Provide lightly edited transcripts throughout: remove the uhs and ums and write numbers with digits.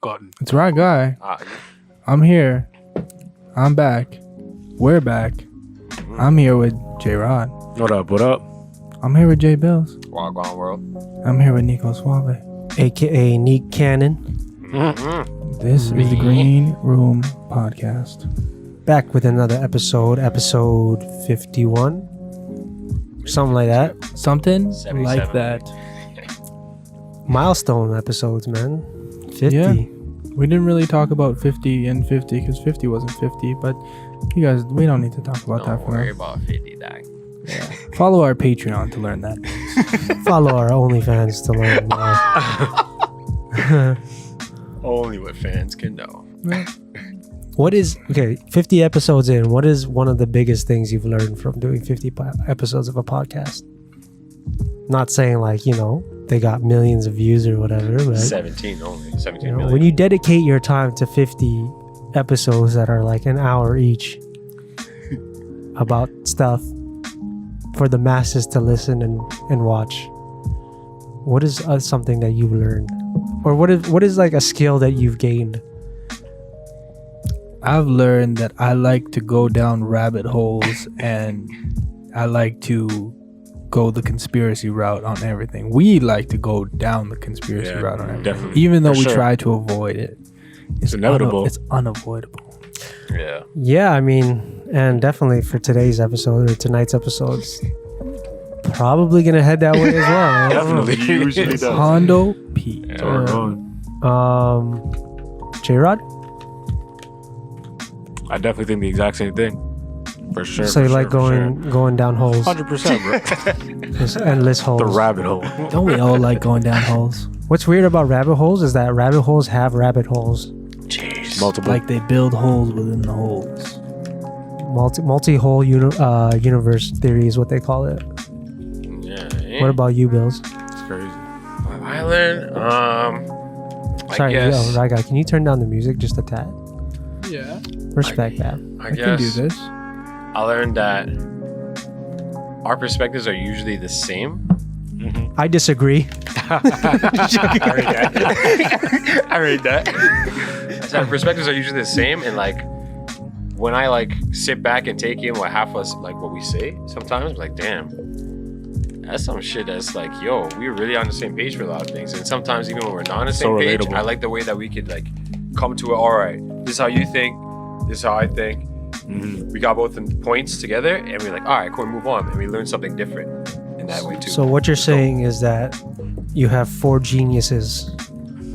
gotten. It's right, guy. I'm here. I'm back. We're back. I'm here with Jrod. What up? What up? I'm here with J Bills. Wagwan world. I'm here with Nico Suave. AKA Neek Cannon. This is the Green Room Podcast. Back with another episode 51. Something like that. Something 77. like that. Milestone episodes, man. 50. Yeah. We didn't really talk about 50 and 50 because 50 wasn't 50, but you guys, we don't need to talk about that Don't for worry now. about 50, dog. Follow our Patreon to learn that. Follow our OnlyFans to learn more. Only what fans can know. What is, 50 episodes in, what is one of the biggest things you've learned from doing 50 episodes of a podcast? Not saying they got millions of views or whatever, but 17 only. 17 million. when you dedicate your time to 50 episodes that are like an hour each about stuff for the masses to listen and watch, what is something that you've learned, or what is like a skill that you've gained? I've learned that I like to go down rabbit holes and I like to go the conspiracy route on everything. We like to go down the conspiracy route on everything. Definitely. Even though For we sure. try to avoid it. It's inevitable. It's unavoidable. Yeah. Yeah, I mean, and definitely for today's episode or tonight's episodes, probably gonna head that way as well. Definitely. Usually does. Hondo P. That's where we're going. Jrod? I definitely think the exact same thing. For sure. So you like going down holes, 100%, bro. just endless holes. The rabbit hole. Don't we all like going down holes? What's weird about rabbit holes is that rabbit holes have rabbit holes. Jeez. Multiple. Like they build holes within the holes. Multi-hole universe theory is what they call it. Yeah. What about you, Bills? It's crazy. I learned, Sorry, I guess. right guy, can you turn down the music just a tad? Yeah. Respect that. I I can do guess this. I learned that our perspectives are usually the same. I disagree. I read that. I said our perspectives are usually the same, and like when I like sit back and take in what half of us like what we say, sometimes I'm like, damn, that's some shit that's like, yo, we're really on the same page for a lot of things. And sometimes even when we're not on the So same page, relatable. I like the way that we could like come to it. All right, this is how you think, this is how I think. We got both the points together, and we're like, all right, cool, move on, and we learn something different in that way too. So what you're saying is that you have four geniuses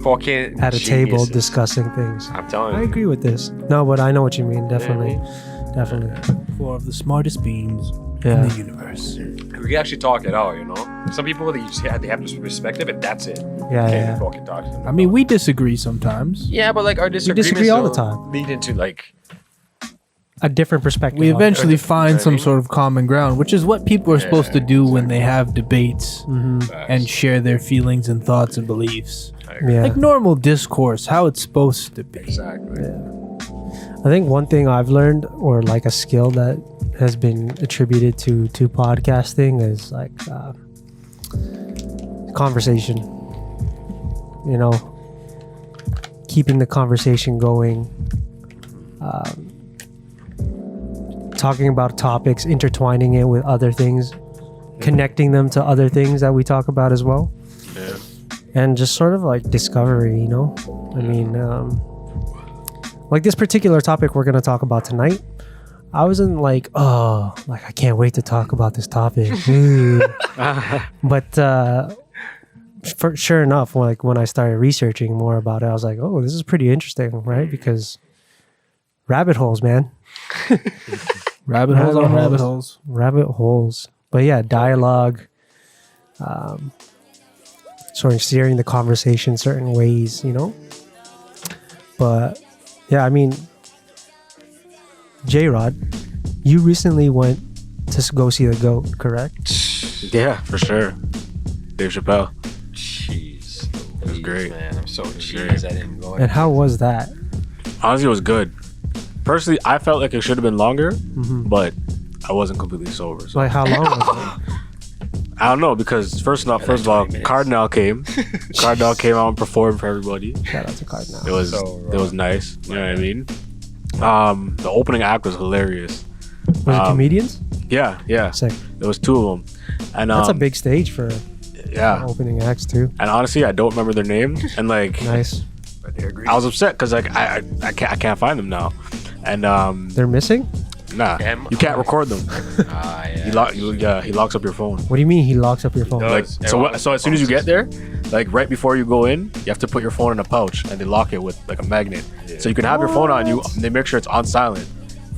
fucking at a table geniuses. discussing things. I'm telling I you. agree with this. No, but I know what you mean. Definitely. Four of the smartest beings Yeah. in the universe. We can actually talk it out, you know. Some people they just have this perspective, and that's it. Yeah, Can't yeah. fucking talk to them. I mean, we disagree sometimes. Yeah, but like our disagreements disagree all the don't time. lead into like A different perspective. We on it. eventually find Right. some sort of common ground, which is what people are supposed to do when they have debates and share their feelings and thoughts and beliefs. Yeah. Like normal discourse, how it's supposed to be. Exactly. I think one thing I've learned, or like a skill that has been attributed to podcasting, is like conversation. You know, keeping the conversation going, talking about topics, intertwining it with other things, connecting them to other things that we talk about as well, Yeah. and just sort of like discovery. You know, I mean. Like this particular topic we're going to talk about tonight, I wasn't like, oh, like I can't wait to talk about this topic. Ooh. But sure enough, like when I started researching more about it, I was like, oh, this is pretty interesting, right? Because rabbit holes, man. Rabbit holes on rabbit holes. Rabbit holes. But yeah, dialogue, sort of steering the conversation certain ways, you know? But yeah, I mean, Jrod, you recently went to go see the GOAT, correct? Yeah, for sure. Dave Chappelle. Jeez. It was great. Man, I'm so was cheese I didn't go. And how was that? Honestly, it was good. Personally, I felt like it should have been longer, but I wasn't completely sober. So Like, how long was I don't know because first of all, 20 minutes. Cardinal came. Cardinal came out and performed for everybody. Shout out to Cardinal. It was nice. You know what I mean? The opening act was hilarious. Was it comedians? Yeah. Sick. There was 2 of them, and That's a big stage for yeah. opening acts too. And honestly, I don't remember their name, and like Nice. But they're great. I was upset because like I can't find them now, and They're missing? nah, you can't record them. Yeah. He locks up your phone. What do you mean he locks up your phone? No. Like Everyone so as soon as you get there, like right before you go in, you have to put your phone in a pouch and they lock it with like a magnet. Yeah. So you can have your phone on you and they make sure it's on silent,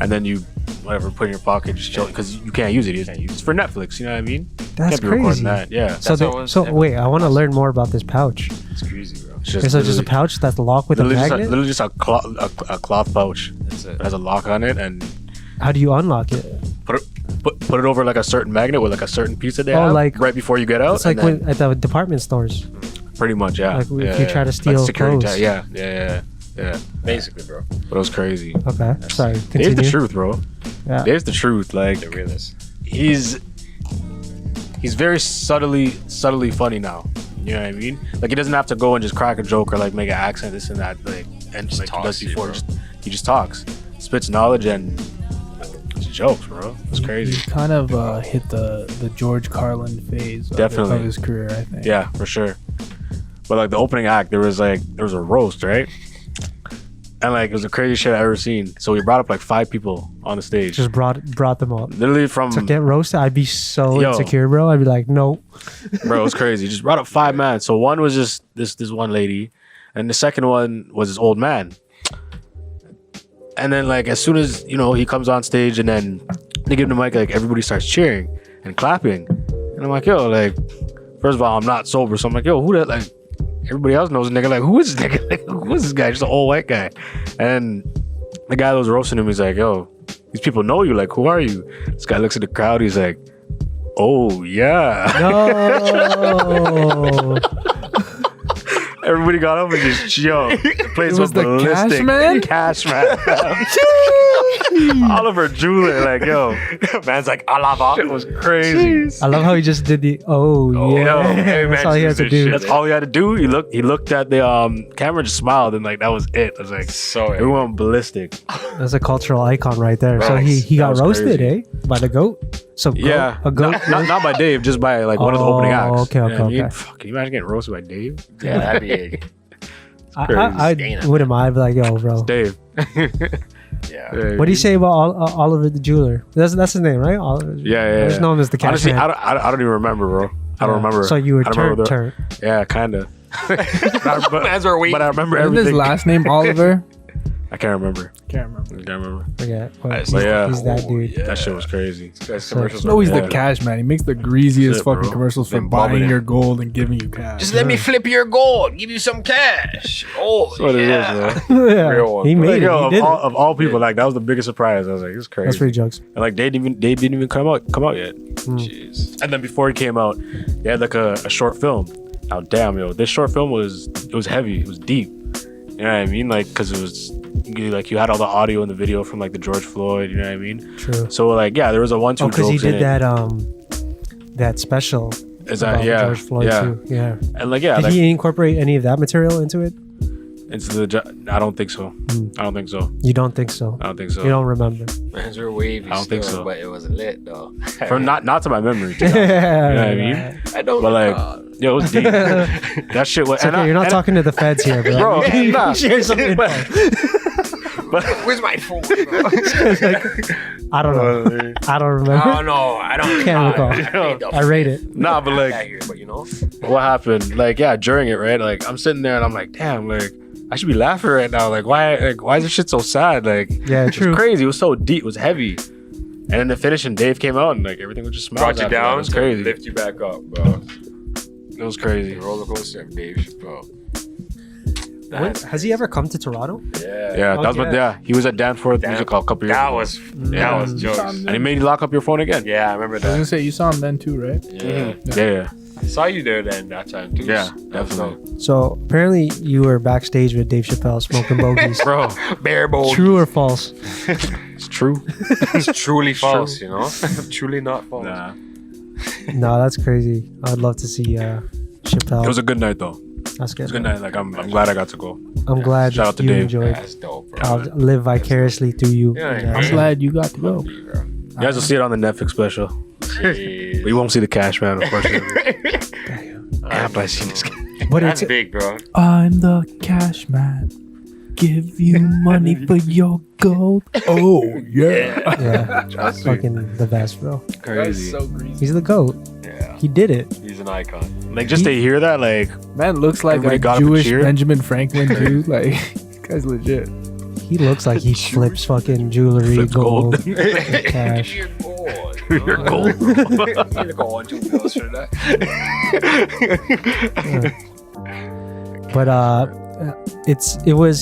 and then you whatever put it in your pocket just chill because you can't use it. It's for Netflix, you know what I mean? That's Can't be recording crazy. that. Yeah. So, That's always- so wait, I want to learn more about this pouch. It's crazy, bro. It's Is it just a pouch that's locked with a magnet? literally just a cloth pouch. That's it. It has a lock on it, and How do you unlock it? put it over like a certain magnet with like a certain piece that they Oh, have like- right before you get out. It's like and then- when, at the department stores. pretty much, yeah. Like if yeah, you yeah. try to Like steal security clothes. yeah. Basically, bro. But it was crazy. Okay, sorry. Dave's Continue. the truth, bro. Yeah. Dave's the truth. Like The realest. he's very subtly funny now. You know what I mean? Like he doesn't have to go and just crack a joke or like make an accent, this and that, like and Just like he talks does to you, before. bro. He just talks, spits knowledge and just jokes, bro. It's He crazy. kind of hit the George Carlin phase Definitely. of his career, I think. Yeah, for sure. But like the opening act, there was a roast, right? And like it was the craziest shit I ever seen. So we brought up like 5 people on the stage. Just brought them up. Literally from To get roasted, I'd be so Yo. insecure, bro. I'd be like, no. bro, it was crazy. Just brought up 5 man. So one was just this one lady, and the second one was this old man. And then like as soon as he comes on stage, and then they give him the mic, like everybody starts cheering and clapping, and I'm like, yo, like first of all, I'm not sober, so I'm like, yo, who that? Like everybody else knows a nigga. Like who is this nigga? Like, who is this guy? Just an old white guy. And the guy that was roasting him, he's like, yo, these people know you. Like who are you? This guy looks at the crowd. He's like, oh yeah. No. Everybody got up and just the place It was the ballistic. Cash Man? Cash Man. Oliver Jeweler, like Man's like, Alava. shit was crazy. I love how he just did the yeah. yo, hey, That's man, all he had just to this do. shit. That's all he had to do. He looked at the camera, just smiled, and like that was it. I was like, So everyone went ballistic. That's a cultural icon right there. Bro, So he that got was roasted, crazy. by the goat. So Yeah, a goat. not by Dave, just by like one of the opening acts. Oh, okay, You know what I mean? okay. Fuck, can you imagine getting roasted by Dave? Yeah, that'd be I Dana. wouldn't mind. I'd be like, yo, bro. Dave. yeah. What do you say about Oliver the Jeweler? That's his name, right? Oliver. Yeah. I just know him as the Cash Honestly, Man. I don't even remember, bro. I don't remember. So you were I don't remember turned. Yeah, kind of. Man's are weak. But I remember Isn't his everything. last name Oliver? I can't remember. Can't remember. I can't remember. Forget. I He's, see. But yeah. he's that dude. Yeah. That shit was crazy. Guys, So- commercials No, he's Yeah. the Cash Man. He makes the greasiest Shit, fucking bro. commercials for Been bombing buying it. your gold and giving you cash. Just let me flip your gold, give you some cash. Oh, That's what yeah. it is, man. Yeah, Real one, he bro. made Like, it. yo, He did it. of all people, like that was the biggest surprise. I was like, it's crazy. That's pretty jokes. And like they didn't even come out yet. Jeez. And then before he came out, they had like a short film. Now damn, yo, this short film was heavy. It was deep. You know what I mean? Like because it was like you had all the audio and the video from like the George Floyd. You know what I mean? True. So like yeah, there was a 1-2 Oh, because he jokes in did it. that special. Is that about yeah? George Floyd Yeah. too. Yeah. And like yeah, Did like, he incorporate any of that material into it? I don't think so. I don't think so. You don't think so? I don't think so. You don't remember? Man's were wavy I don't think still, so. but it was lit though. From not to my memory. To be honest. Yeah. You know what I mean? I don't But like, recall. yo, it was deep. That shit was. It's okay, you're not talking to the feds here, bro. Bro, nah. Share some info. Where's my phone? Bro? I don't know. I don't remember. Oh no, I don't Can't recall. I rate it. Nah, but like, Here, but you know, what happened? Like, yeah, during it, right? Like, I'm sitting there and I'm like, damn, like, I should be laughing right now. Like, why is this shit so sad? Like, Yeah, it's true. crazy. It was so deep. It was heavy. And then the finish and Dave came out and like everything was just smiles. brought you after that. down. It was crazy. Lift you back up, bro. It was crazy. The roller coaster of Dave Chappelle. What? Has he ever come to Toronto? Yeah. Yeah, Oh, that was what. yeah. Yeah, he was at Danforth Damn. Music Hall a couple years That ago. was jokes. And he made you lock up your phone again. Yeah, I remember I was gonna that. say you saw him then too, right? Yeah. Yeah. I saw you there then that time too. Yeah, That was definitely. So apparently you were backstage with Dave Chappelle smoking bogeys. Bro, dope. Bare bold. True or false? it's true. It's truly false, you know? Truly not false. Nah. No, that's crazy. I'd love to see Chappelle. It was a good night though. That's good. It was a good night. Like I'm glad I got to go. I'm glad Shout out to you Dave. enjoyed. That's dope, bro. I'll live vicariously through you. Yeah, Yeah. I'm glad you got to go. You guys will see it on the Netflix special. But you won't see the cash man, unfortunately. But I seen this guy. But That's it's big, bro. I'm the cash man. Give you money for your gold. Oh yeah. yeah, that's fucking the best, bro. Crazy. He's the GOAT. Yeah. He did it. He's an icon. Like just to hear that, like Man looks like Everybody a got up and Jewish cheered. Benjamin Franklin dude. Like this guy's legit. He looks like he flips fucking jewelry, Flips gold, gold. cash. You're gold. you're gold. You're gold. 2 bills for that. But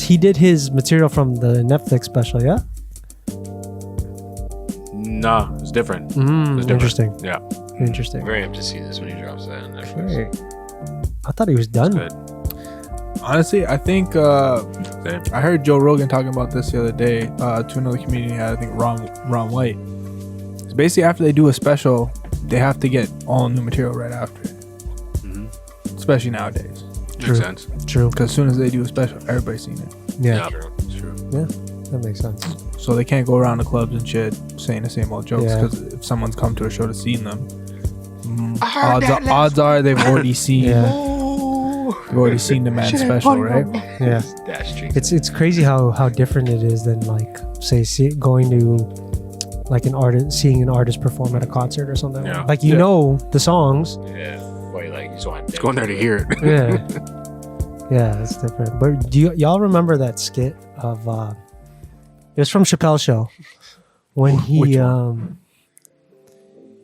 he did his material from the Netflix special, yeah? Nah, it's different. It's different. Interesting. Yeah, Interesting. Very amped to see this when he drops that. On Netflix. Okay. I thought he was done. good. Honestly, I think Same. I heard Joe Rogan talking about this the other day to another comedian he had, I think Ron White. So basically, after they do a special, they have to get all new material right after, especially nowadays. True. Makes sense. True. Because as soon as they do a special, everybody's seen it. Yeah. True. It's true. That makes sense. So they can't go around the clubs and shit saying the same old jokes. Yeah. Because if someone's come to a show to see them, odds are they've already seen. Yeah. They've already seen the man's special, right? Yeah. Dash streak. It's crazy how different it is than like say going to like seeing an artist perform at a concert or something. Yeah. Like you know the songs. Yeah. Boy, like, you just want Just going there to hear it. Yeah. Yeah, it's different. But do y'all remember that skit of it was from Chappelle's show when Which he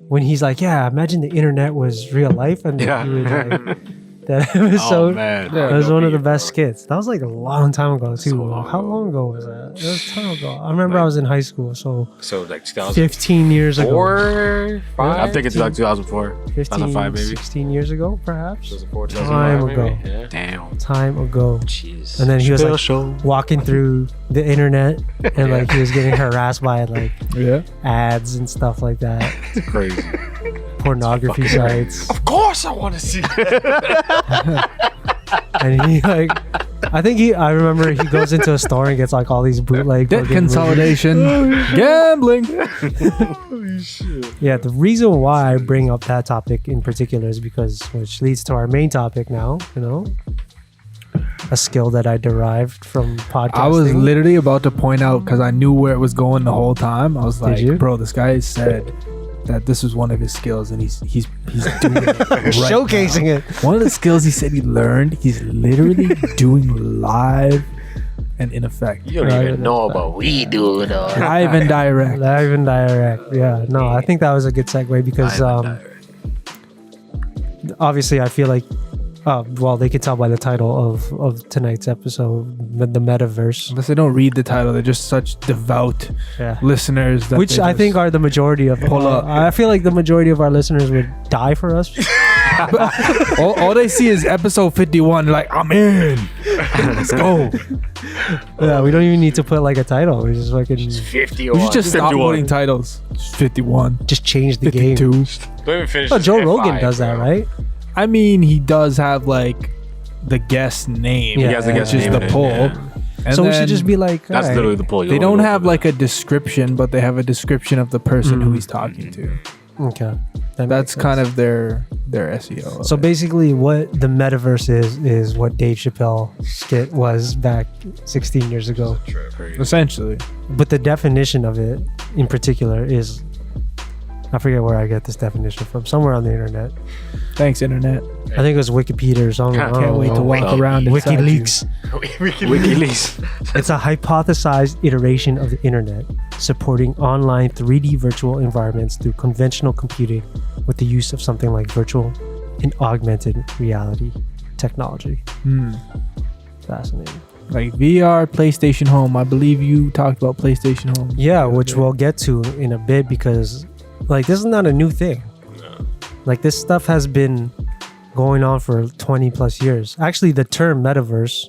when he's like, yeah, imagine the internet was real life, and Yeah. he was like, that was Oh man. Yeah. that was one of the best skits. That was like a long time ago too. So long How ago. long ago was that? It was time ago. I remember I was in high school, so So, like, 2004, 15 years ago. 5? I'm thinking it's like 2004, 15, 2005 maybe. 16 years ago, perhaps. 2004, Time 2005, ago. maybe? Yeah. Damn. Time ago. Jeez. And then he was Chappelle like show. walking through the internet, and like he was getting harassed by like Yeah. ads and stuff like that, It's crazy. pornography sites. Of course I want to see And he like, I remember he goes into a store and gets like all these bootleg Debt fucking movies. consolidation, gambling. Yeah, the reason why I bring up that topic in particular is because, which leads to our main topic now, a skill that I derived from podcasting. I was literally about to point out because I knew where it was going the whole time. I was like, you? bro, this guy said that this was one of his skills, and he's doing it right showcasing now. it. One of the skills he said he learned, he's literally doing live and in effect. You don't even know about we do, though. Live and direct. Live and direct. Yeah, no, I think that was a good segue because obviously I feel like, well, they could tell by the title of tonight's episode, the Metaverse. Unless they don't read the title, they're just such devout Yeah. listeners. That Which they I just- think are the majority of. Hold up. I feel like the majority of our listeners would die for us. all they see is episode 51. They're like, I'm in. Let's go. Yeah, we don't even need to put like a title. We just fucking 51. We should just stop 51. putting titles. 51, just change the game. 52. Don't even finish Oh, this Joe F5, Rogan does that, bro. right? I mean, he does have like the guest name. Yeah. He has the guest which is name the in it, poll. yeah. And So we then should just be like, That's alright. literally the poll. They don't have like a description, but they have a description of the person who he's talking to. Okay. That That's makes kind sense. of their SEO. of So it. basically, what the Metaverse is what Dave Chappelle skit was back 16 years ago. essentially, But the definition of it, in particular, is I forget where I get this definition from. Somewhere on the internet. thanks internet. I think it was Wikipedia or something. I Can't don't wait to know. walk around inside you. WikiLeaks. WikiLeaks. It's a hypothesized iteration of the internet, supporting online 3D virtual environments through conventional computing with the use of something like virtual and augmented reality technology. Fascinating. Like VR, PlayStation Home. I believe you talked about PlayStation Home. Yeah, which we'll get to in a bit because, like, this is not a new thing. Like, this stuff has been going on for 20 plus years. Actually, the term metaverse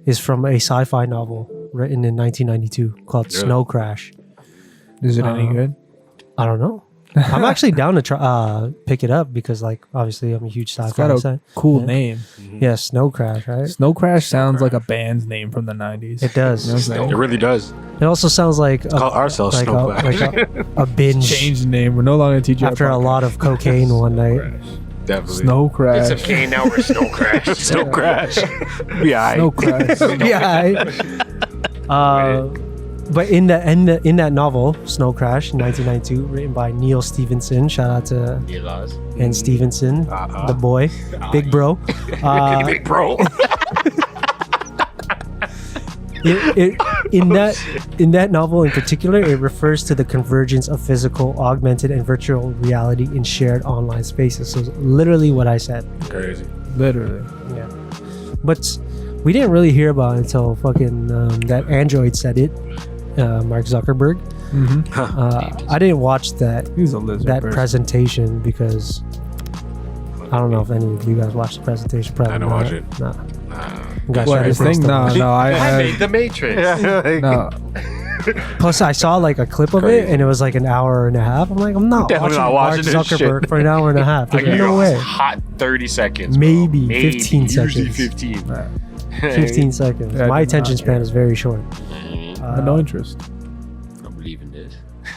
is from a sci-fi novel written in 1992 called Yeah. Snow Crash. Is it any good? I don't know. I'm actually down to try pick it up because, like, obviously, I'm a huge It's sci-fi got a fan. cool Yeah. name. Yeah, Snow Crash, right? Snow Crash sounds like a band's name from the 90s. It does. You know what I'm saying? It really does. It also sounds like Call ourselves like Snow a, Crash. like a binge Change the name. We're no longer TGR. after a lot of cocaine one night. Definitely. Snow It's Crash. okay, now we're Snow Crash. Snow Crash. Yeah. Snow Crash. Yeah. But in that novel, Snow Crash, 1992, written by Neil Stephenson. Shout out to and Stevenson, the boy, big bro. Big bro. In that novel in particular, it refers to the convergence of physical, augmented, and virtual reality in shared online spaces. So literally what I said. Crazy. Literally. Yeah. But we didn't really hear about it until fucking that Android said it, Mark Zuckerberg. Mm-hmm. I didn't watch that He's a lizard person. presentation because I don't know if any of you guys watched the presentation. Probably I didn't not. watch it. Nah. You guys What, ready this for us thing? to No, watch? no. I I made the Matrix. no. Plus, I saw like a clip of it, Crazy. and it was like an hour and a half. I'm like, I'm not Definitely watching not Mark watching this Zuckerberg shit. for an hour and a half. I There's give you no a way. hot 30 seconds. Maybe bro. 15 Usually seconds. 15. Nah, 15 seconds. Yeah, I My did not attention span care. is very short. I had no interest. I don't believe in this.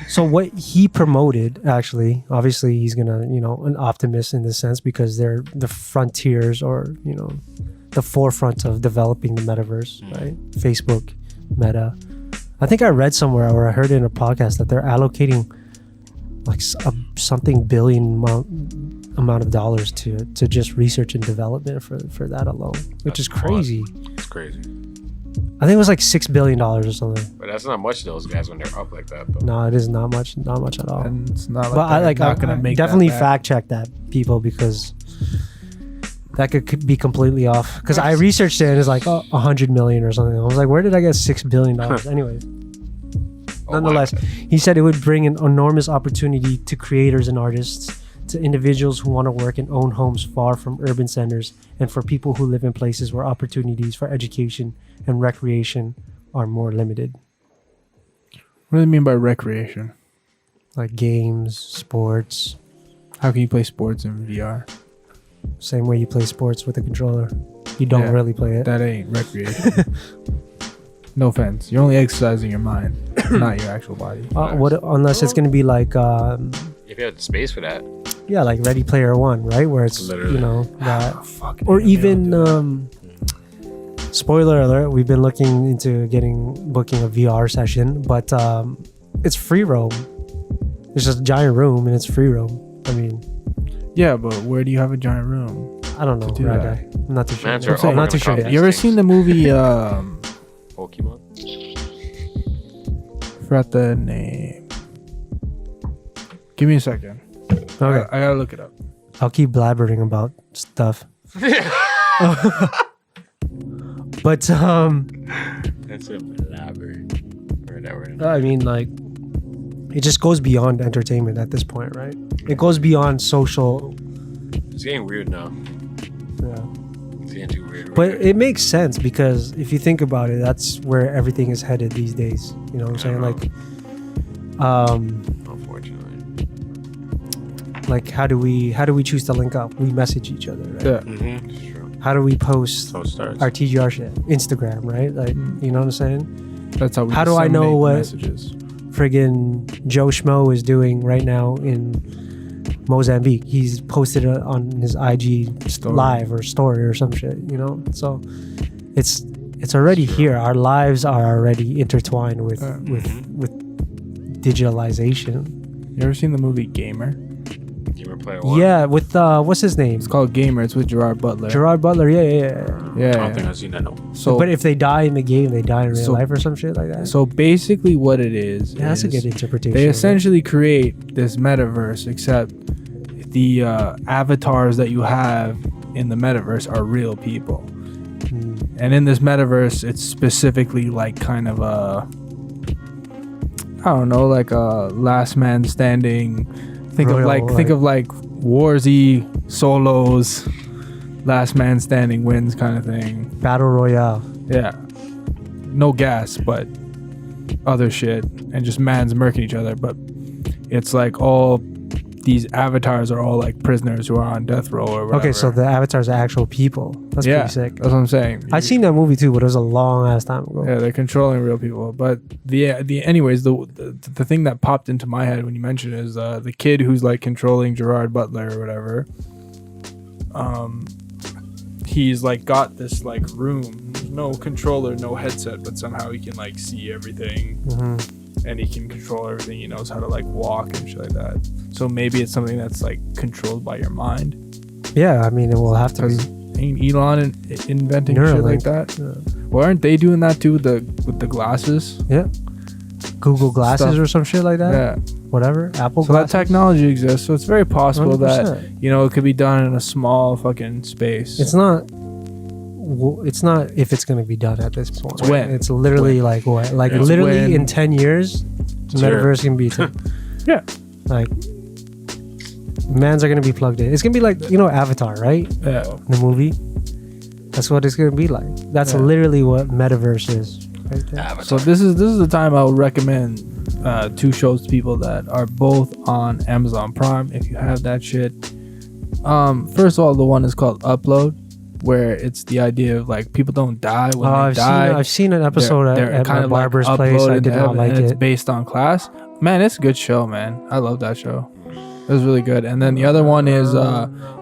So what he promoted, actually, obviously he's gonna, an optimist in this sense because they're the frontiers or, the forefront of developing the metaverse, right? Facebook, Meta. I think I read somewhere or I heard it in a podcast that they're allocating like something billion amount of dollars to just research and development for that alone, which is crazy. It's crazy. I think it was like $6 billion or something. But that's not much to those guys when they're up like that, though. No, it is not much at all. And it's not like But I they're like not I gonna make definitely that back. fact check that, people, because that could be completely off. Because I researched it and it's like 100 million or something. I was like, where did I get $6 billion? Anyways, nonetheless, he said it would bring an enormous opportunity to creators and artists, to individuals who want to work and own homes far from urban centers, and for people who live in places where opportunities for education and recreation are more limited, What do you mean by recreation? like games, sports. How can you play sports in VR? Same way you play sports with a controller. You don't Yeah, really play it. That ain't recreation. No offense. You're only exercising your mind, not your actual body. Unless it's going to be like If you have the space for that. yeah, like Ready Player One, right? Where it's Literally. that, Fuck. or yeah, they don't do that. even spoiler alert, we've been looking into booking a VR session, but it's free roam. It's just a giant room and it's free roam. I mean, Yeah, but where do you have a giant room? I don't know, do right that. guy. I'm not too sure. Man, they're I'm all not too gonna sure. come yet. You ever seen the movie? Pokemon? Forgot the name. Give me a second. Okay, I gotta look it up. I'll keep blabbering about stuff. But That's a blabber. Whatever. I mean, like, it just goes beyond entertainment at this point, right? It goes beyond social. It's getting weird now. Yeah. It's getting too weird. But it makes sense because if you think about it, that's where everything is headed these days. You know what I'm saying? Like, Unfortunately. like how do we choose to link up? We message each other, right? Yeah. Mm-hmm. It's true. How do we post So it starts. our TGR shit? Instagram, right? Like, you know what I'm saying? That's how we. How do I know disseminate what- messages? Friggin' Joe Schmo is doing right now in Mozambique. He's posted it on his IG Story. live or story or some shit, you know? So it's already here. Our lives are already intertwined with digitalization. You ever seen the movie Gamer? Gamer Player One? Yeah, with what's his name? It's called Gamer. It's with Jrod Butler. Gerard Butler. Yeah. Yeah. I don't think I've seen that. No. So, But if they die in the game, they die in real So- life or some shit like that. so basically, what it is, Yeah, that's a is good interpretation. they of it. essentially create this metaverse, except the avatars that you have in the metaverse are real people. And in this metaverse, it's specifically like kind of I don't know, like a last man standing. Think Royal, of like Warzy solos, last man standing wins kind of thing. Battle Royale. Yeah, no gas, but other shit, and just mans murking each other. But it's like all these avatars are all like prisoners who are on death row or whatever. Okay, so the avatars are actual people. That's pretty sick. That's what I'm saying. I seen that movie too, but it was a long ass time ago. Yeah, they're controlling real people. But anyways, the thing that popped into my head when you mentioned it is the kid who's like controlling Gerard Butler or whatever. He's like got this like room, no controller, no headset, but somehow he can like see everything, and he can control everything. He knows how to like walk and shit like that. So maybe it's something that's like controlled by your mind. Yeah, I mean, it will have to be. Ain't Elon inventing shit like that? Yeah. Well, aren't they doing that too with the glasses? Yeah, Google Glasses Stuff. or some shit like that. Yeah. Whatever, Apple So Glasses. that technology exists. So it's very possible 100%. that it could be done in a small fucking space. It's not if it's going to be done at this point. It's when. It's literally like what? Like It's literally when. in 10 years, the metaverse can be Yeah. like mans are going to be plugged in. It's going to be like, Avatar, right? Yeah. The movie. That's what it's going to be like. That's literally what metaverse is. Right there. So this is the time I would recommend 2 shows to people that are both on Amazon Prime if you have that shit. First of all, the one is called Upload, where it's the idea of like people don't die when they die. I've seen an episode at kind my of barber's like place. I uploaded did to not heaven, like and it's it. based on class. Man, it's a good show, man. I love that show. It was really good. And then the other one is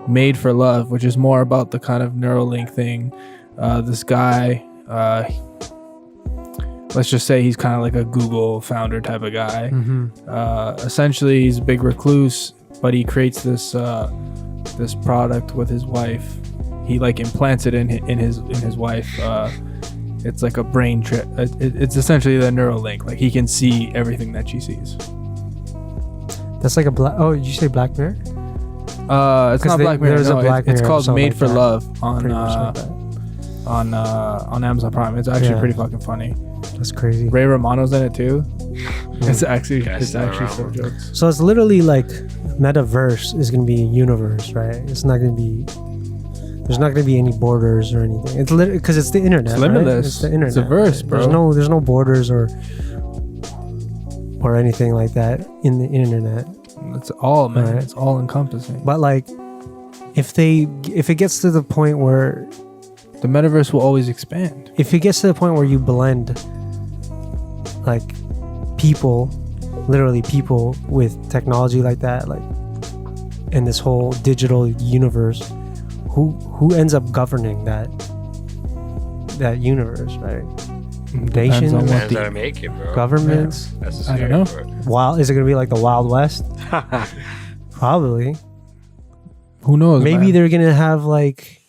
Made for Love, which is more about the kind of Neuralink thing. This guy, let's just say he's kind of like a Google founder type of guy. Essentially, he's a big recluse, but he creates this product with his wife. He like implants it in his wife. It's like a brain chip. It's essentially the Neuralink. Like he can see everything that she sees. That's like a black. Oh, did you say Black Mirror? It's not Black Mirror. there's a No, Black it's Mirror called episode Made like for that. Love Pretty much like that. on Amazon Prime. It's actually Yeah. pretty fucking funny. That's crazy. Ray Romano's in it too. It's actually Yes, some jokes. So it's literally like metaverse is going to be a universe, right? It's not going to be. There's not going to be any borders or anything. It's literally because it's the internet. It's limitless. Right? It's the internet. It's a verse, right? bro. There's no borders or anything like that in the internet. It's all, man. Right. It's all encompassing. But like, if it gets to the point where The metaverse will always expand. if it gets to the point where you blend like people, literally people with technology like that, like in this whole digital universe, who ends up governing that universe, right? Depends Nations, on what Depends how to make it, bro. governments. That's the I don't scary know. part. Wild, is it gonna be like the Wild West? Probably. Who knows? Maybe man? they're gonna have like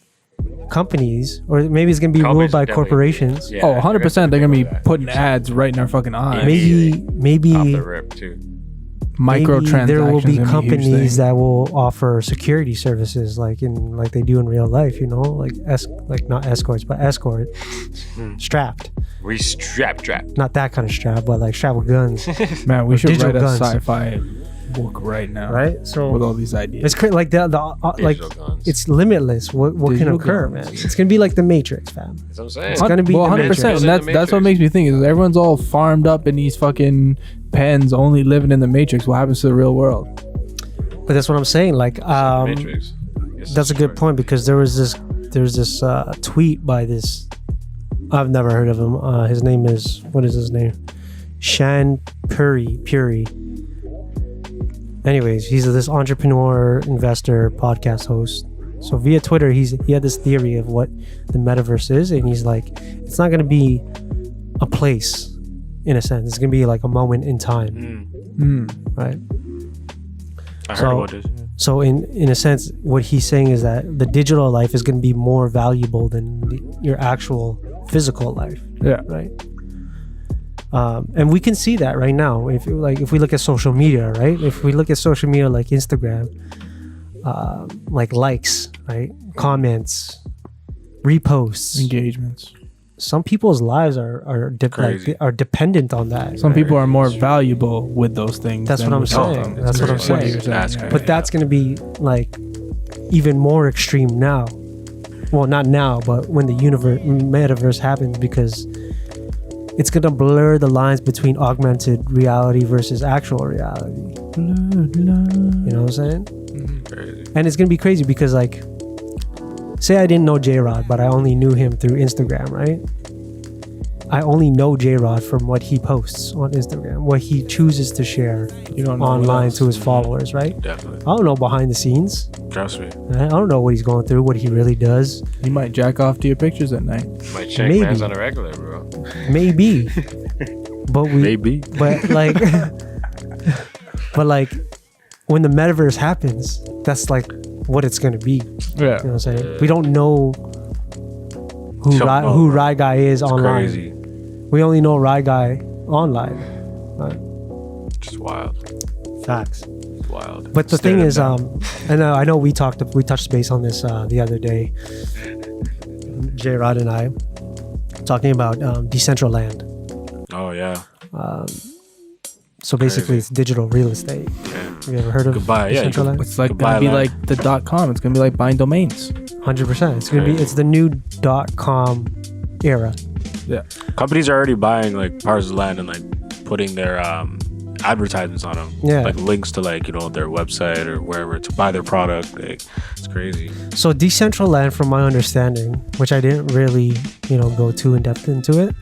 companies, or maybe it's gonna be Companies ruled by are definitely- corporations. Yeah, Oh, 100%. They're gonna be that. putting ads right in our fucking eyes. Maybe Off the rip too. Microtransactions. there will be gonna a huge companies thing. that will offer security services like they do in real life, like not escorts but escort strapped, We strap. not that kind of strap, but like strapped with guns. Man, we should digital write a guns. sci-fi book right now. Right, With so all these ideas. it's like the like Digital guns. it's limitless what can Digital occur, guns. man. It's gonna be like the Matrix, fam. That's what I'm saying. It's gonna be well, the 100%. Matrix. And that's what makes me think is everyone's all farmed up in these fucking pens, only living in the Matrix. What happens to the real world? But that's what I'm saying, like Matrix. that's a good point, because there's this tweet by this, I've never heard of him. His name is, what is his name? Shan Puri. Anyways, he's this entrepreneur, investor, podcast host. So via Twitter, he had this theory of what the metaverse is, and he's like, it's not going to be a place in a sense. It's going to be like a moment in time, right? I heard So- about this. Yeah. So in a sense, what he's saying is that the digital life is going to be more valuable than your actual physical life, Yeah. right? And we can see that right now. If we look at social media, right? If we look at social media like Instagram, like likes, right? Comments, reposts. Engagements. Some people's lives are Crazy. dependent on that. Some people are more valuable with those things. That's than what I'm without saying. them. That's what I'm It's saying. crazy. That's Yeah. crazy. But that's going to be like even more extreme now. Well, not now, but when the metaverse happens, because it's gonna blur the lines between augmented reality versus actual reality. You know what I'm saying? Crazy. And it's gonna be crazy because, like, say I didn't know Jrod, but I only knew him through Instagram, right? I only know Jrod from what he posts on Instagram, what he chooses to share You don't know online what to his followers, right? Definitely. I don't know behind the scenes. Trust me. I don't know what he's going through, what he really does. He might jack off to your pictures at night. Might check Maybe. man's on a regular, bro. Maybe. But we Maybe. but like but like when the metaverse happens, that's like what it's gonna be. Yeah. You know what I'm saying? We don't know who Don't know, who bro. Rye Guy is It's online. crazy. We only know Rye Guy online. Just wild. Facts. Wild. But the Staring thing him is, down. I know we touched base on this the other day. Jrod and I talking about Decentraland. Oh yeah. So basically, it's digital real estate. Yeah. Have you ever heard of Goodbye. Yeah, you could- Decentraland? It's like Goodbye, gonna be land. like the .com. It's gonna be like buying domains. 100%. It's gonna be. It's the new .com era. Yeah. Companies are already buying like parcels of land and like putting their advertisements on them. Yeah. Like links to like, you know, their website or wherever to buy their product. Like, it's crazy. So Decentraland, from my understanding, which I didn't really, go too in depth into it,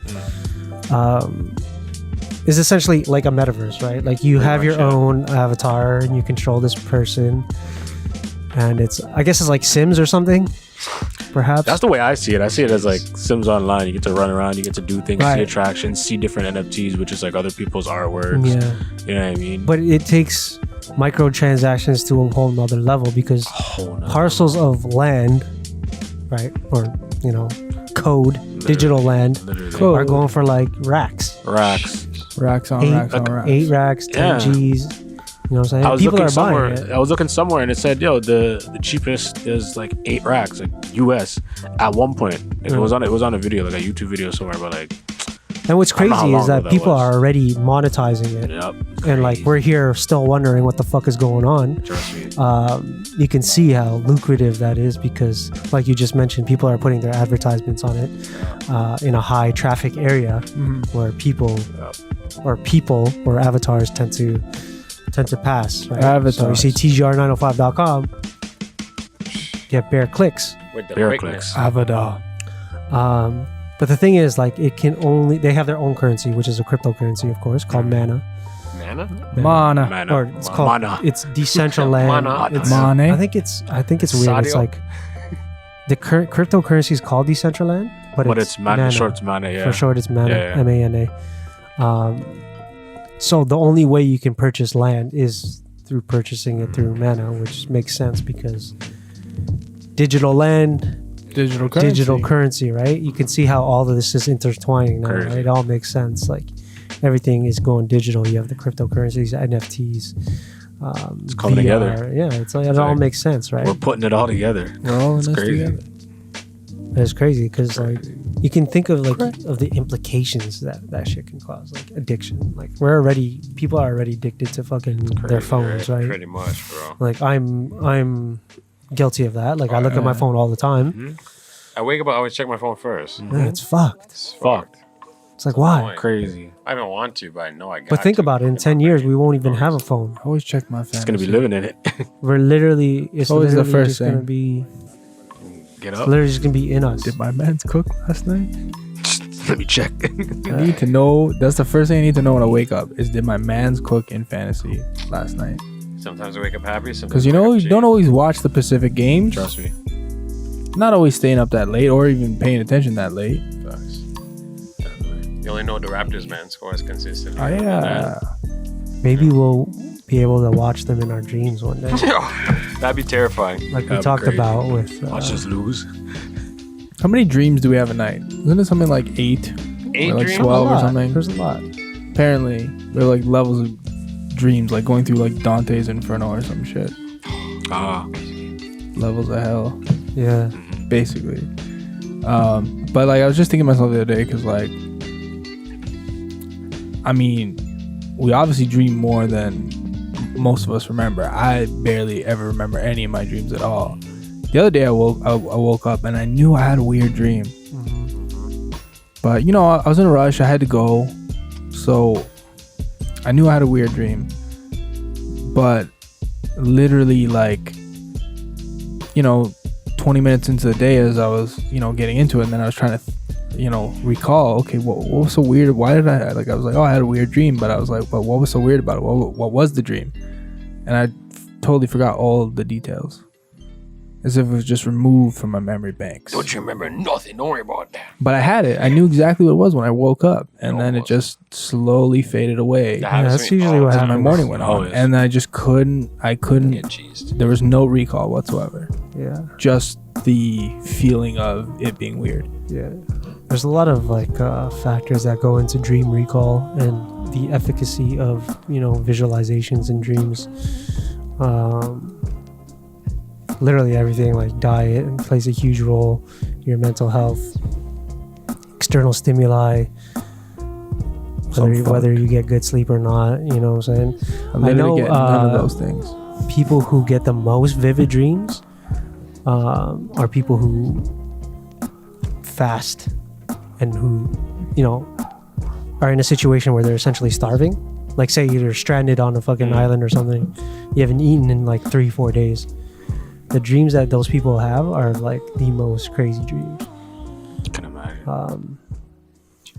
is essentially like a metaverse, right? Like you Pretty have much, your yeah. own avatar and you control this person, and I guess it's like Sims or something, perhaps. That's the way I see it. I see it as like Sims Online. You get to run around, you get to do things, Right. see attractions, see different NFTs, which is like other people's artworks. Yeah, You know what I mean? but it takes microtransactions to a whole nother level because Oh, no. parcels of land, right, or code, digital land, Literally. Cool. are going for like racks. Racks. Racks on Eight- racks on racks. 8 racks, 10 Yeah. G's. You know what I'm saying? I was People looking are somewhere. buying it. I was looking somewhere, and it said, "Yo, the cheapest is like 8 racks, like US." At one point, like, it was on a video, like a YouTube video somewhere, but like, And what's I don't know how crazy long is that ago that people was. are already monetizing it. yep. And like we're here still wondering what the fuck is going on. Trust me. You can see how lucrative that is because, like you just mentioned, people are putting their advertisements on it in a high traffic area where people or avatars tend to pass. Right? So you Avatars. see TGR905.com, get bare clicks. With the Bear quickness. clicks. Avatar. But the thing is, like, they have their own currency, which is a cryptocurrency, of course, called Mana. Mana? Mana. Mana. Or it's called Mana. it's Decentraland. Mana. It's, Mane. I think it's weird. It's Sadio? like the current cryptocurrency is called Decentraland, but it's Mana. Short, it's Mana. Yeah. For short, it's Mana. Yeah, yeah. MANA. So the only way you can purchase land is through purchasing it through Mana, which makes sense because digital land, Digital currency. digital currency, right? You can see how all of this is intertwining now. Crazy. Right? It all makes sense. Like everything is going digital. You have the cryptocurrencies, NFTs. It's coming together. Yeah, it's like it all like- makes sense, right? We're putting it all together. We're all in It's this crazy. together. It's crazy because like you can think of of the implications that shit can cause, like addiction. Like people are already addicted to fucking their phones, right? Pretty much, bro. Like I'm guilty of that. Like I look at my phone all the time. I wake up, I always check my phone first. Man, it's fucked. It's Fucked. It's like why? Annoying. Crazy. I don't want to, but I know I got But think to. about it. In Get 10 my years, brain. we won't even have a phone. I always check my fantasy. It's gonna be living in it. We're literally. It's always the literally first just gonna thing. be. Get It's up. literally just gonna be in us. Did my man's cook last night? Let me check. I need to know. That's the first thing I need to know when I wake up is did my man's cook in fantasy last night? Sometimes I wake up happy. Sometimes Because you I wake know up you don't always watch the Pacific games. Trust me. Not always staying up that late or even paying attention that late. Facts. Definitely. You only know the Raptors, man. Scores consistently. Oh yeah. Maybe we'll be able to watch them in our dreams one day, That'd be terrifying. like we That'd be talked crazy. about with. Watch us lose. How many dreams do we have a night? Isn't it something like 8? 8 Or like dreams? 12 or lot. something? There's a lot. Apparently, there are like levels of dreams, like going through like Dante's Inferno or some shit. Ah. Levels of hell, Yeah. basically. But like I was just thinking to myself the other day, because like, I mean, we obviously dream more than most of us remember. I barely ever remember any of my dreams at all. The other day I woke up and I knew I had a weird dream. But you know, I was in a rush. I had to go, so I knew I had a weird dream. But literally, like, you know, 20 minutes into the day, as I was, you know, getting into it, and then I was trying to, you know, recall. Okay, what was so weird? Why did I like? I was like, oh, I had a weird dream, but I was like, but what was so weird about it? What was the dream? And I totally forgot all the details, as if it was just removed from my memory banks. Don't you remember nothing? Don't worry about that. But I had it. I knew exactly what it was when I woke up, and then it just slowly faded away That Yeah, happens that's to me usually all what the as time. my happens. morning went on, Always. and I just couldn't. I couldn't. Get cheesed. There was no recall whatsoever. Yeah. Just the feeling of it being weird. Yeah. There's a lot of like factors that go into dream recall and the efficacy of, you know, visualizations in dreams. Literally everything, like diet plays a huge role, your mental health, external stimuli, whether you get good sleep or not, you know what I'm saying? I literally know, get none of those things. People who get the most vivid dreams are people who fast and who, you know, are in a situation where they're essentially starving. Like, say you're stranded on a fucking island or something, you haven't eaten in like 3-4 days. The dreams that those people have are like the most crazy dreams. I can imagine.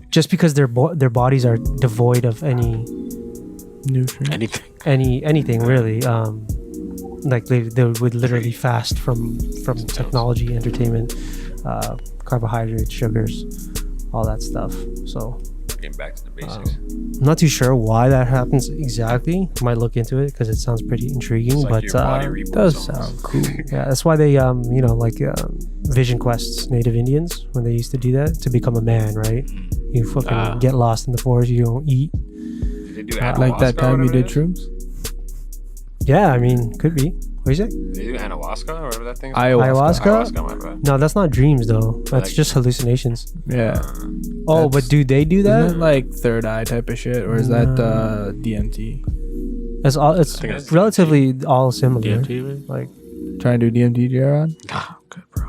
Just because their bodies are devoid of any Nutrient. Anything. really. Like they would literally fast from technology, entertainment, carbohydrates, sugars, all that stuff. So Getting back to the basics. I'm not too sure why that happens exactly. Might look into it because it sounds pretty intriguing. It's like but your body It reboots does almost. sound cool. yeah, that's why they you know, like vision quests, native Indians, when they used to do that to become a man, right? You fucking get lost in the forest, you don't eat. Did they do Like that ayahuasca or time you whatever did it is? shrooms. Yeah, I mean, could be. What do you say? Did they do ayahuasca or whatever that thing is? Ayahuasca. Ayahuasca, my bad. No, that's not dreams though. That's Like- just hallucinations. Yeah. Oh, That's- but do they do Isn't that? it like third eye type of shit, or is that DMT? It's all. It's think it's relatively all similar. DMT, man? Like, Trying to do DMT, Jrod? Ah, good, bro.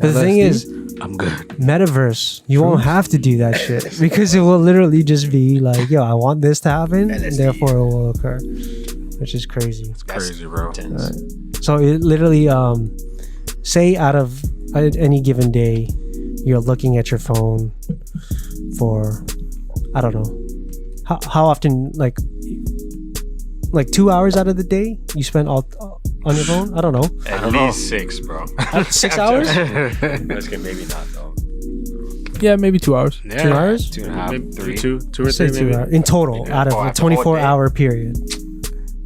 but the thing LSD? is, I'm good. Metaverse, you won't have to do that shit because it will literally just be like, yo, I want this to happen, and LSD. therefore it will occur, which is crazy. It's crazy, bro. Intense. So it literally, say out of any given day, you're looking at your phone for, I don't know, how often, like 2 hours out of the day you spend all on your phone. I don't know. At least 6, bro. 6 hours? That's good, maybe not though. Yeah, maybe 2 hours. Yeah. 2 hours? 2.5, Maybe 3. two or Say three, 2 maybe. hours in total Yeah. out of Oh, a after the whole 24-hour period.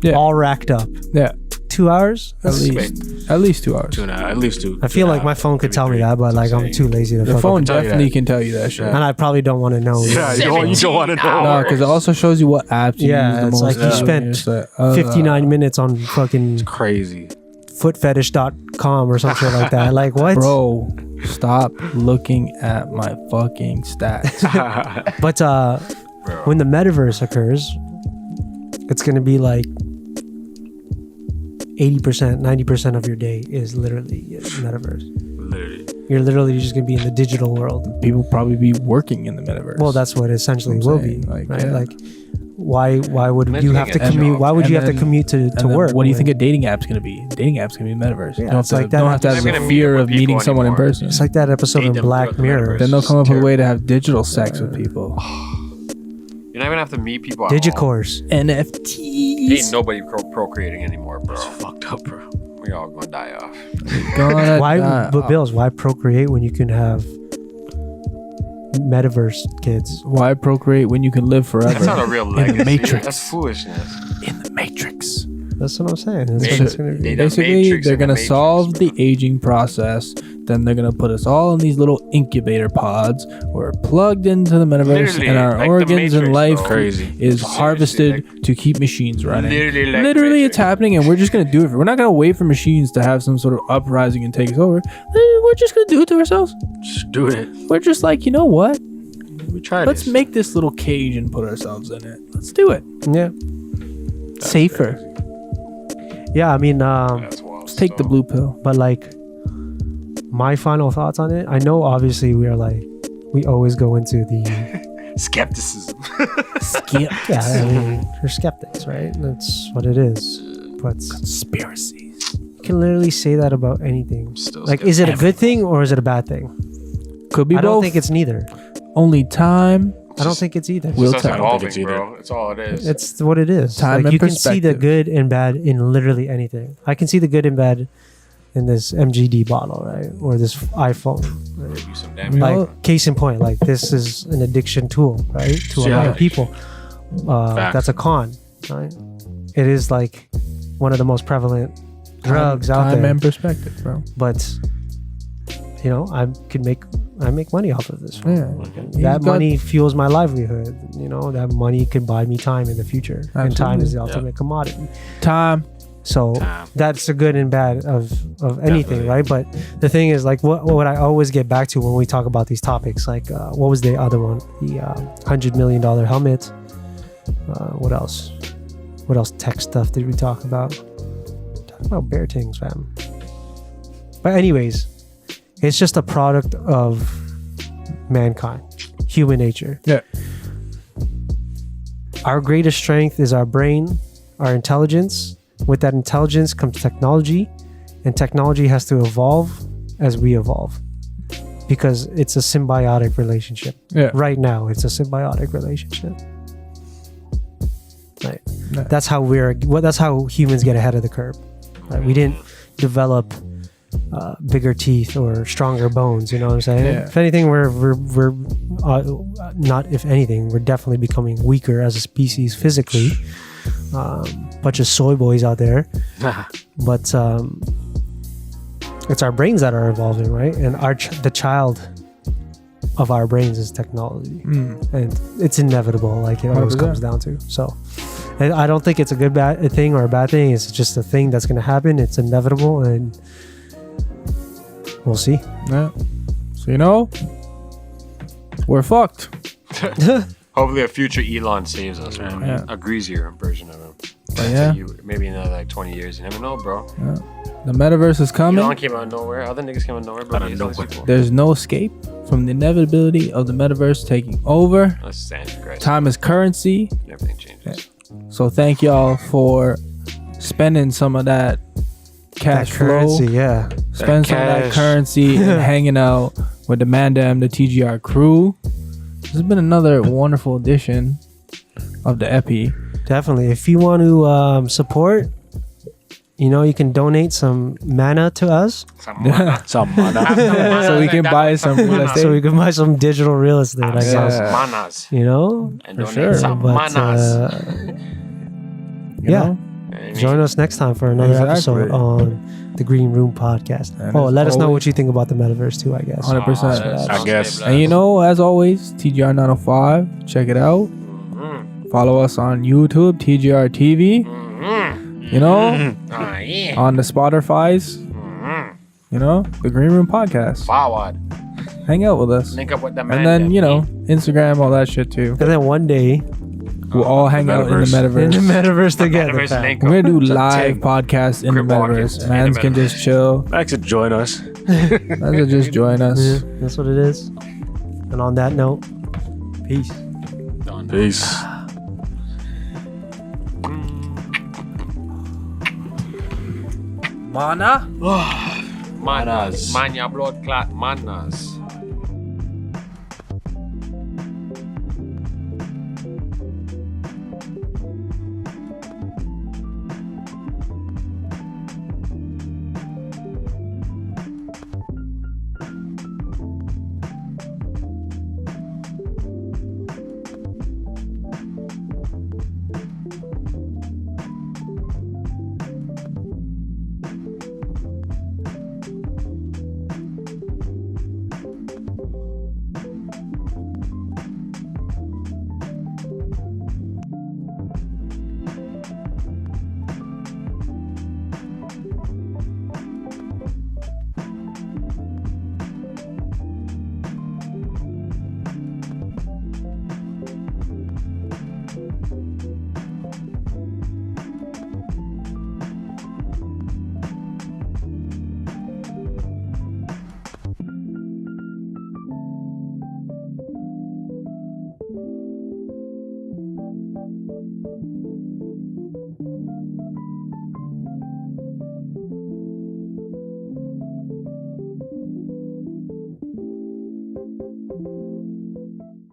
Yeah. All racked up. Yeah, 2 hours? at That's- least. At least 2 hours. 2.5, at least 2. I feel like my phone could tell me that, but like I'm too lazy to The fucking. phone tell you definitely that. can tell you that shit. And I probably don't want to know. Yeah, you don't want to know. No, because it also shows you what apps you Yeah, use the it's most. like you spent It's like, 59 minutes on fucking Crazy. footfetish.com or some shit like that. Like what? Bro, stop looking at my fucking stats. But Bro. when the metaverse occurs, it's gonna be like 80%, 90% of your day is literally metaverse. Literally. You're literally just gonna be in the digital world. People probably be working in the metaverse. Well, that's what it essentially That's what will I'm be, saying, like, right? yeah. Like, why would Imagine you you have to get a commute? job. Why would you And have to then- commute to And then work? what do you when- think a dating app's gonna be? Dating app's gonna be metaverse. Yeah, you don't have it's to, like that. don't have to have You're the not gonna fear meet of people meeting someone in anymore. person. It's like that episode Date of them Black throughout the Mirror. metaverse. Then they'll come up with a Terrible. way to have digital sex with people. You're not even have to meet people at all. Digicourse. NFTs. Ain't nobody procreating anymore, bro. It's fucked up, bro. We all gonna die off. Why? But Bills, why procreate when you can have metaverse kids? Why procreate when you can live forever? That's not a real in legacy. the Matrix. That's foolishness. In the Matrix. That's what I'm saying. That's They- what it's gonna be. they- the Basically, Matrix they're in the gonna Matrix, solve bro. the aging process. Then they're gonna put us all in these little incubator pods. We're plugged into the metaverse, Literally, and our like the organs and Matrix, life bro. Crazy. is Seriously, harvested to keep machines running. Literally, like Literally, Matrix. it's happening, and we're just gonna do it. We're not gonna wait for machines to have some sort of uprising and take us over. We're just gonna do it to ourselves. Just do it. We're just like, you know what? We tried Let's this. make this little cage and put ourselves in it. Let's do it. Yeah. Safer. Yeah. I mean, That's wild. Let's take the blue pill. but like, my final thoughts on it. I know, obviously, we are like we always go into the Skepticism. yeah. I mean, we're skeptics, right? That's what it is. But Conspiracies. you can literally say that about anything. Still Like, is it a good thing or is it a bad thing? Could be I both. don't think it's neither. Only time. I don't think it's either. We'll It's tell. just I don't think evolving, it's bro. It's all it is. It's what it is. Time like, and you can see the perspective. good and bad in literally anything. I can see the good and bad in this MGD bottle, right? Or this iPhone. Right? You some damage. You know- Like, case in point, like this is an addiction tool, right? To a lot Yeah. of people. Facts. That's a con, right? It is like one of the most prevalent drugs out Time there. and perspective, bro. But I make money off of this. Yeah. That money fuels my livelihood. That money could buy me time in the future. And time is the ultimate commodity. Time. So Time. that's the good and bad of anything, Definitely. right? But the thing is, like, what I always get back to when we talk about these topics, like, what was the other one? The $100 million helmet. What else? What else tech stuff did we talk about? Talk about bear things, fam. But anyways, it's just a product of mankind, human nature. Yeah. Our greatest strength is our brain, our intelligence. With that intelligence comes technology, and technology has to evolve as we evolve, because it's a symbiotic relationship. Yeah. Right now, it's a symbiotic relationship. Right. Yeah. That's how humans get ahead of the curve. Right. We didn't develop bigger teeth or stronger bones. You know what I'm saying? Yeah. If anything, we're not. If anything, we're definitely becoming weaker as a species physically. Bunch of soy boys out there, but it's our brains that are evolving, right? And the child of our brains is technology, and it's inevitable. Like, it always 100%. comes down to. So, and I don't think it's a thing or a bad thing. It's just a thing that's going to happen. It's inevitable, and we'll see. Yeah. So we're fucked. Hopefully, a future Elon saves us, man. Yeah. A greasier version of him. Yeah. Maybe in another 20 years. You never know, bro. Yeah. The metaverse is coming. Elon came out of nowhere. Other niggas came out of nowhere, bro. Out of He's always nowhere. people. There's no escape from the inevitability of the metaverse taking over. That's standard, Christ. Time is currency. Everything changes. So thank y'all for spending some of that cash That flow. currency, yeah. Spend some of that cash. currency and hanging out with the Mandam, the TGR crew. This has been another wonderful edition of the Epi. Definitely. If you want to support, you can donate some mana to us, Some mana. So we can buy some real estate. so we can buy some digital real estate. I Yeah. guess. Manas. And And For donate sure. some But manas. You yeah, know? join us next time for another Exactly. episode on the Green Room Podcast. And Oh, as let us know always- what you think about the metaverse too, I guess. 100%. I guess. And as always, TGR 905. Check it out. Follow us on YouTube, TGR TV. On the Spotify's. The Green Room Podcast. Forward. Hang out with us. Link up with the man. And then, Instagram, all that shit too. And then one day We'll all hang out in the in metaverse. the metaverse together. Metaverse fam. link We're gonna do It's a live thing. podcasts in the Crip walking metaverse. in Mans the can metaverse. just chill. Max could join us. Mans can just join us. Yeah, that's what it is. And on that note, peace. Peace. Mana? Manas. Man, your blood clot manas.